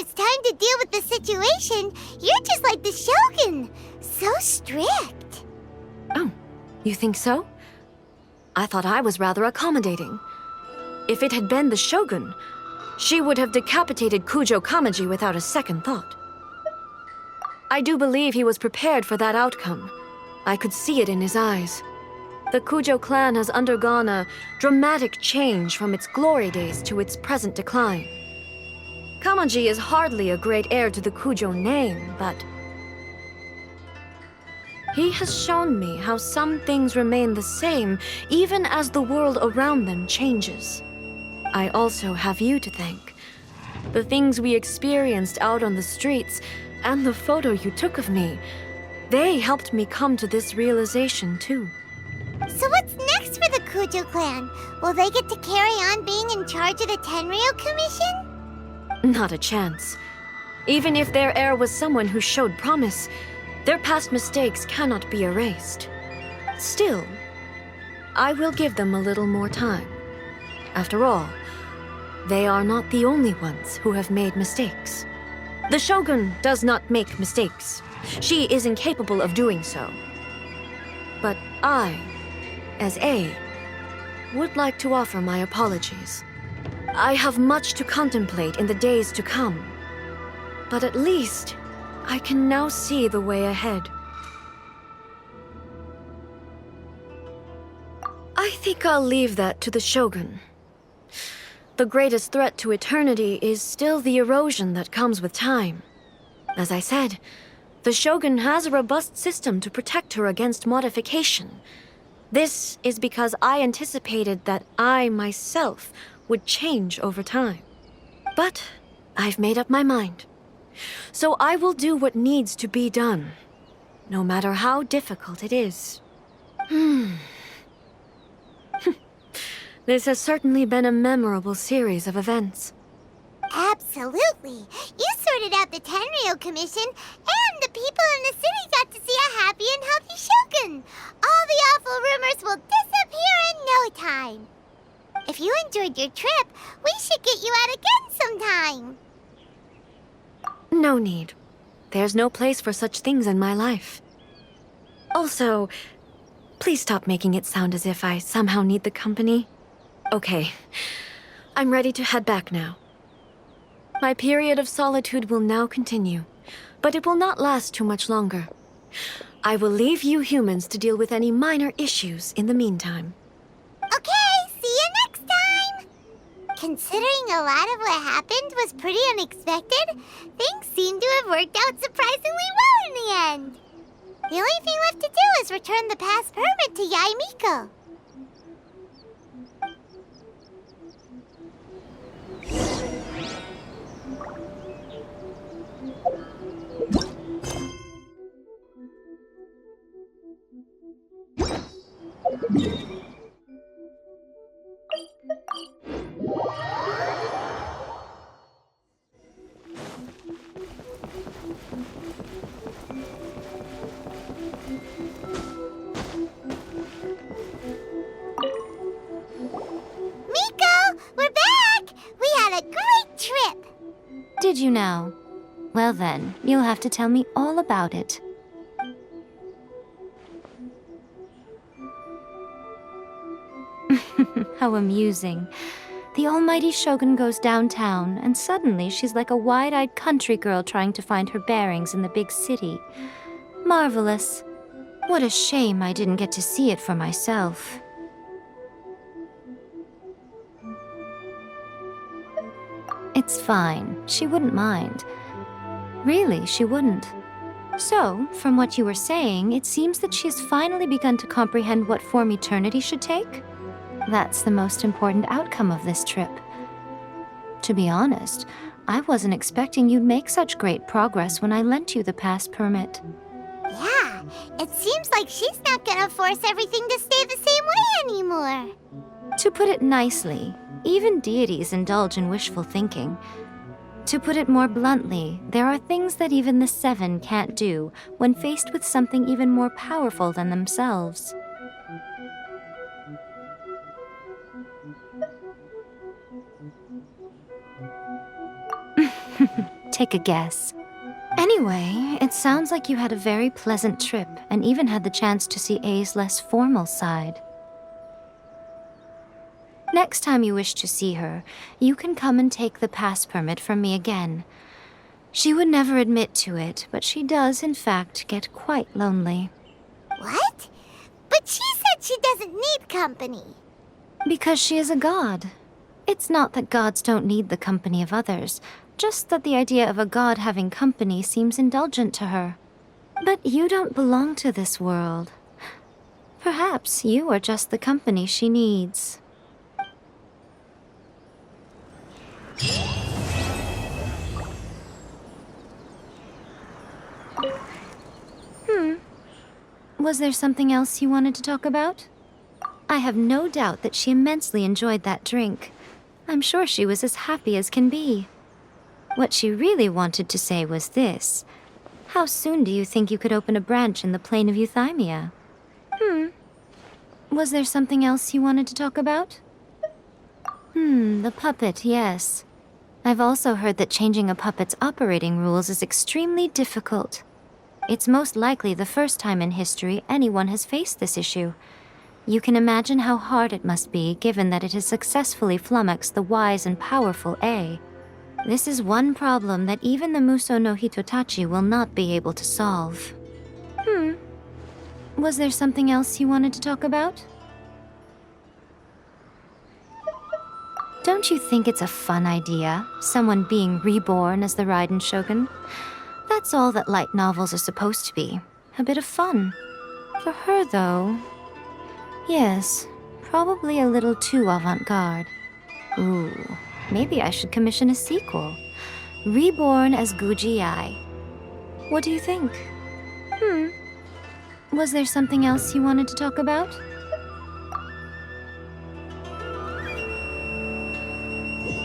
it's time to deal with the situation, you're just like the Shogun. So strict. Oh, you think so? I thought I was rather accommodating. If it had been the Shogun, she would have decapitated Kujo Kamaji without a second thought. I do believe he was prepared for that outcome. I could see it in his eyes. The Kujo clan has undergone a dramatic change from its glory days to its present decline. Kamaji is hardly a great heir to the Kujo name, but he has shown me how some things remain the same even as the world around them changes. I also have you to thank. The things we experienced out on the streets and the photo you took of me, they helped me come to this realization too. So what's next for the Kujo clan? Will they get to carry on being in charge of the Tenryo Commission? Not a chance. Even if their heir was someone who showed promise, their past mistakes cannot be erased. Still, I will give them a little more time. After all, they are not the only ones who have made mistakes. The Shogun does not make mistakes. She is incapable of doing so. But I, as A, would like to offer my apologies. I have much to contemplate in the days to come, but at least I can now see the way ahead. I think I'll leave that to the Shogun. The greatest threat to eternity is still the erosion that comes with time. As I said, the Shogun has a robust system to protect her against modification. This is because I anticipated that I myself would change over time. But I've made up my mind. So I will do what needs to be done, no matter how difficult it is. This has certainly been a memorable series of events. Absolutely. You sorted out the Tenryo Commission, and the people in the city got to see a happy and healthy Shogun. All the awful rumors will disappear in no time. If you enjoyed your trip, we should get you out again sometime. No need. There's no place for such things in my life. Also, please stop making it sound as if I somehow need the company. Okay, I'm ready to head back now. My period of solitude will now continue, but it will not last too much longer. I will leave you humans to deal with any minor issues in the meantime. Okay, see you next time! Considering a lot of what happened was pretty unexpected, things seem to have worked out surprisingly well in the end. The only thing left to do is return the past permit to Yae Miko. Did you now? Well then, you'll have to tell me all about it. How amusing. The almighty Shogun goes downtown, and suddenly she's like a wide-eyed country girl trying to find her bearings in the big city. Marvelous. What a shame I didn't get to see it for myself. It's fine. She wouldn't mind. Really, she wouldn't. So, from what you were saying, it seems that she has finally begun to comprehend what form eternity should take? That's the most important outcome of this trip. To be honest, I wasn't expecting you'd make such great progress when I lent you the pass permit. Yeah, it seems like she's not gonna force everything to stay the same way anymore. To put it nicely, even deities indulge in wishful thinking. To put it more bluntly, there are things that even the Seven can't do when faced with something even more powerful than themselves. Take a guess. Anyway, it sounds like you had a very pleasant trip and even had the chance to see A's less formal side. Next time you wish to see her, you can come and take the pass permit from me again. She would never admit to it, but she does, in fact, get quite lonely. What? But she said she doesn't need company. Because she is a god. It's not that gods don't need the company of others, just that the idea of a god having company seems indulgent to her. But you don't belong to this world. Perhaps you are just the company she needs. Was there something else you wanted to talk about? I have no doubt that she immensely enjoyed that drink. I'm sure she was as happy as can be. What she really wanted to say was this. How soon do you think you could open a branch in the plain of Euthymia? Was there something else you wanted to talk about? The puppet, yes. I've also heard that changing a puppet's operating rules is extremely difficult. It's most likely the first time in history anyone has faced this issue. You can imagine how hard it must be, given that it has successfully flummoxed the wise and powerful A. This is one problem that even the Muso no Hitotachi will not be able to solve. Was there something else you wanted to talk about? Don't you think it's a fun idea, someone being reborn as the Raiden Shogun? That's all that light novels are supposed to be. A bit of fun. For her, though... Yes, probably a little too avant-garde. Ooh, maybe I should commission a sequel. Reborn as Guji I. What do you think? Was there something else you wanted to talk about?